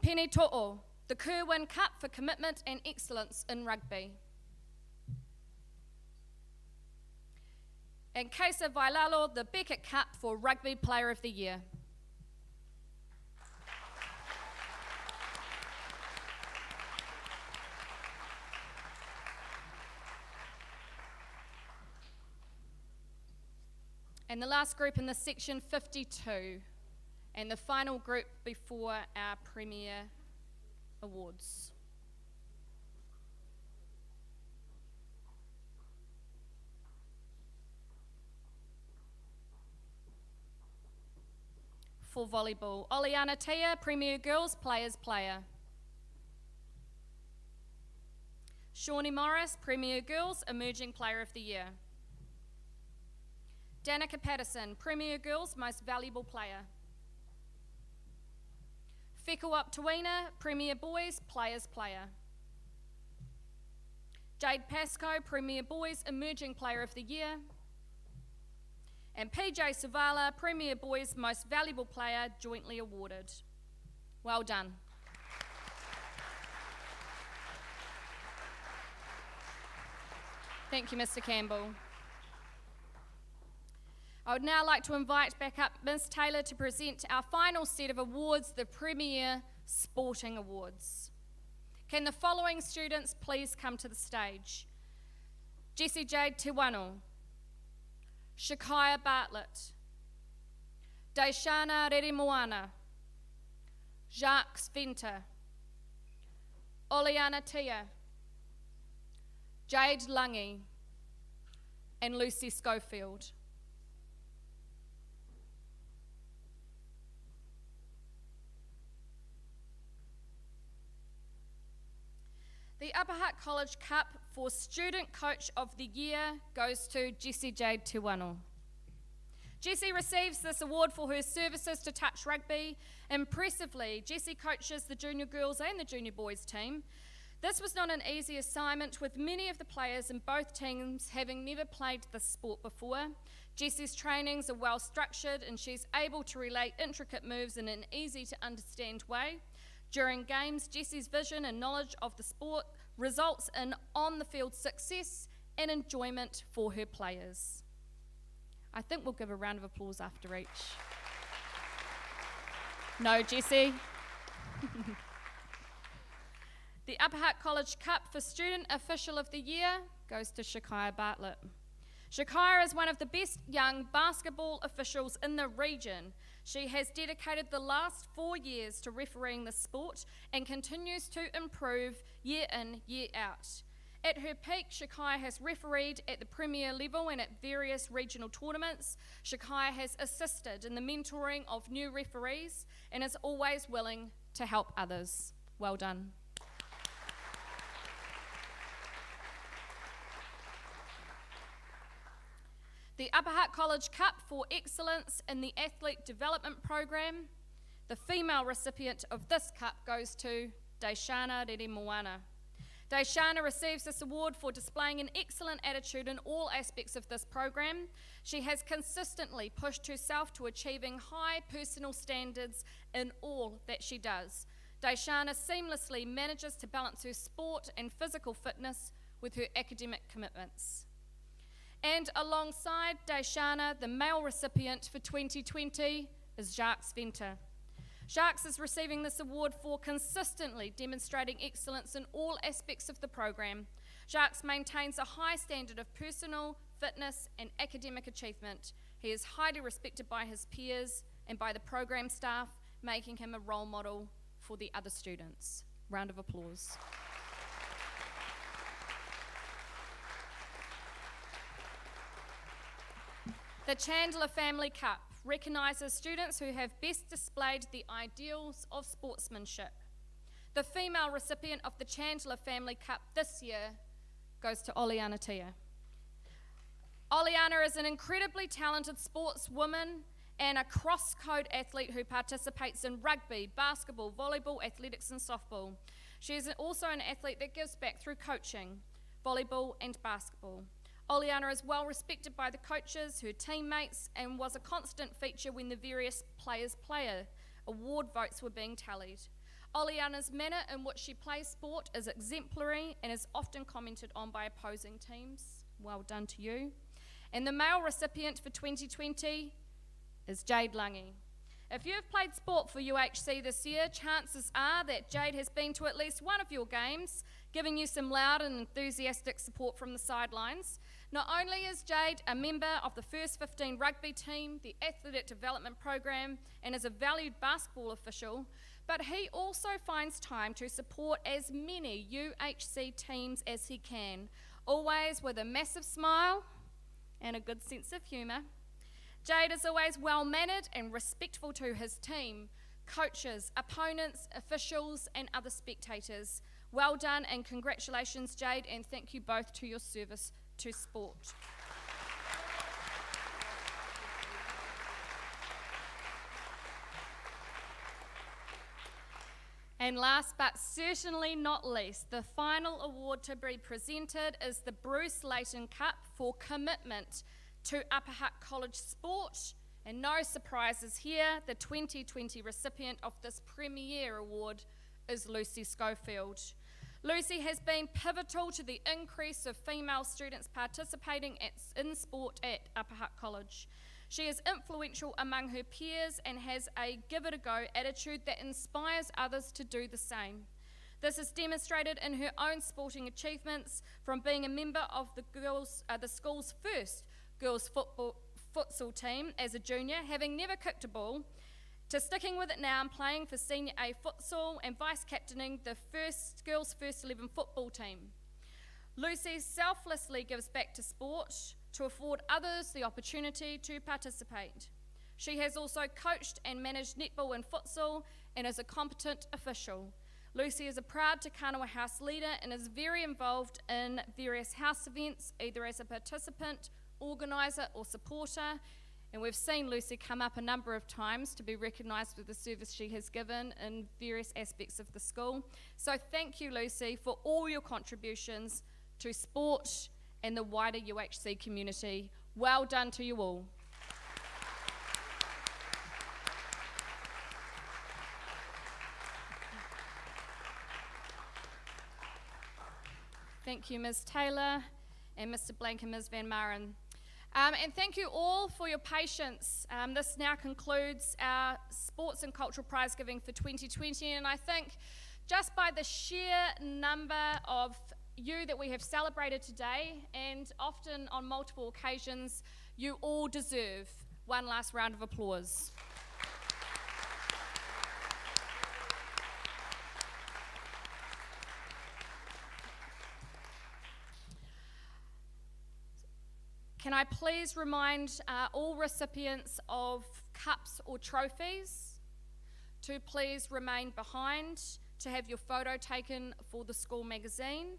Penny To'o, the Kerwin Cup for Commitment and Excellence in Rugby. And Kaisa Vailalo, the Beckett Cup for Rugby Player of the Year. And the last group in this section, 52. And the final group before our Premier Awards. For volleyball, Oleana Tia, Premier Girls Players Player. Shawnee Morris, Premier Girls Emerging Player of the Year. Danica Patterson, Premier Girls Most Valuable Player. Whekuap Tuina, Premier Boys Players Player. Jade Pascoe, Premier Boys Emerging Player of the Year. And PJ Savala, Premier Boys Most Valuable Player, jointly awarded. Well done. Thank you, Mr. Campbell. I would now like to invite back up Ms. Taylor to present our final set of awards, the Premier Sporting Awards. Can the following students please come to the stage? Jessie Jade Tiwano, Shakaya Bartlett, Daishana Rerimoana, Jacques Venter, Oleana Tia, Jade Lungi, and Lucy Schofield. The Upper Hutt College Cup for Student Coach of the Year goes to Jessie Jade Tiwano. Jessie receives this award for her services to touch rugby. Impressively, Jessie coaches the junior girls and the junior boys team. This was not an easy assignment, with many of the players in both teams having never played this sport before. Jessie's trainings are well structured and she's able to relay intricate moves in an easy to understand way. During games, Jessie's vision and knowledge of the sport results in on-the-field success and enjoyment for her players. I think we'll give a round of applause after each. No, Jessie. The Upper Hutt College Cup for Student Official of the Year goes to Shakaya Bartlett. Shakaya is one of the best young basketball officials in the region. She has dedicated the last 4 years to refereeing the sport and continues to improve year in, year out. At her peak, Shakaya has refereed at the Premier level and at various regional tournaments. Shakaya has assisted in the mentoring of new referees and is always willing to help others. Well done. The Upper Hutt College Cup for Excellence in the Athlete Development Program. The female recipient of this cup goes to Daishana Rerimoana. Daishana receives this award for displaying an excellent attitude in all aspects of this program. She has consistently pushed herself to achieving high personal standards in all that she does. Daishana seamlessly manages to balance her sport and physical fitness with her academic commitments. And alongside Daishana, the male recipient for 2020 is Jacques Venter. Jacques is receiving this award for consistently demonstrating excellence in all aspects of the program. Jacques maintains a high standard of personal, fitness and academic achievement. He is highly respected by his peers and by the program staff, making him a role model for the other students. Round of applause. The Chandler Family Cup recognises students who have best displayed the ideals of sportsmanship. The female recipient of the Chandler Family Cup this year goes to Oleana Tia. Oleana is an incredibly talented sportswoman and a cross-code athlete who participates in rugby, basketball, volleyball, athletics and softball. She is also an athlete that gives back through coaching, volleyball and basketball. Oleana is well respected by the coaches, her teammates, and was a constant feature when the various Players' Player award votes were being tallied. Oleana's manner in which she plays sport is exemplary and is often commented on by opposing teams. Well done to you. And the male recipient for 2020 is Jade Lange. If you've played sport for UHC this year, chances are that Jade has been to at least one of your games, giving you some loud and enthusiastic support from the sidelines. Not only is Jade a member of the First 15 rugby team, the Athletic Development Program, and is a valued basketball official, but he also finds time to support as many UHC teams as he can, always with a massive smile and a good sense of humour. Jade is always well-mannered and respectful to his team, coaches, opponents, officials, and other spectators. Well done and congratulations, Jade, and thank you both to your service to sport. And last but certainly not least, the final award to be presented is the Bruce Layton Cup for commitment to Upper Hutt College sport. And no surprises here, the 2020 recipient of this premier award is Lucy Schofield. Lucy has been pivotal to the increase of female students participating in sport at Upper Hutt College. She is influential among her peers and has a give-it-a-go attitude that inspires others to do the same. This is demonstrated in her own sporting achievements, from being a member of the school's first girls futsal team as a junior, having never kicked a ball, to sticking with it now and playing for Senior A futsal and vice-captaining the girls' first 11 football team. Lucy selflessly gives back to sport to afford others the opportunity to participate. She has also coached and managed netball and futsal and is a competent official. Lucy is a proud Te Kanawa House leader and is very involved in various house events, either as a participant, organiser or supporter, and we've seen Lucy come up a number of times to be recognised for the service she has given in various aspects of the school. So thank you, Lucy, for all your contributions to sport and the wider UHC community. Well done to you all. Thank you, Ms. Taylor and Mr. Blank and Ms. Van Maren. And thank you all for your patience. This now concludes our Sports and Cultural Prize Giving for 2020, and I think just by the sheer number of you that we have celebrated today, and often on multiple occasions, you all deserve one last round of applause. Can I please remind all recipients of cups or trophies to please remain behind to have your photo taken for the school magazine.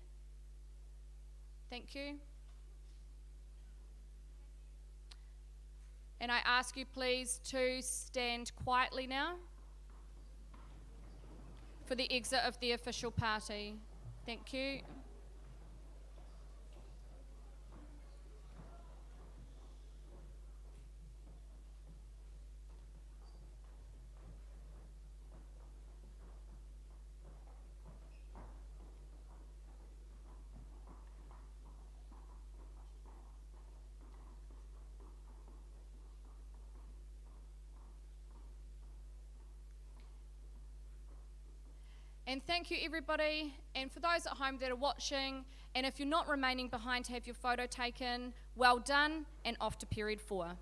Thank you. And I ask you please to stand quietly now for the exit of the official party. Thank you. And thank you everybody, and for those at home that are watching, and if you're not remaining behind to have your photo taken, well done, and off to period 4.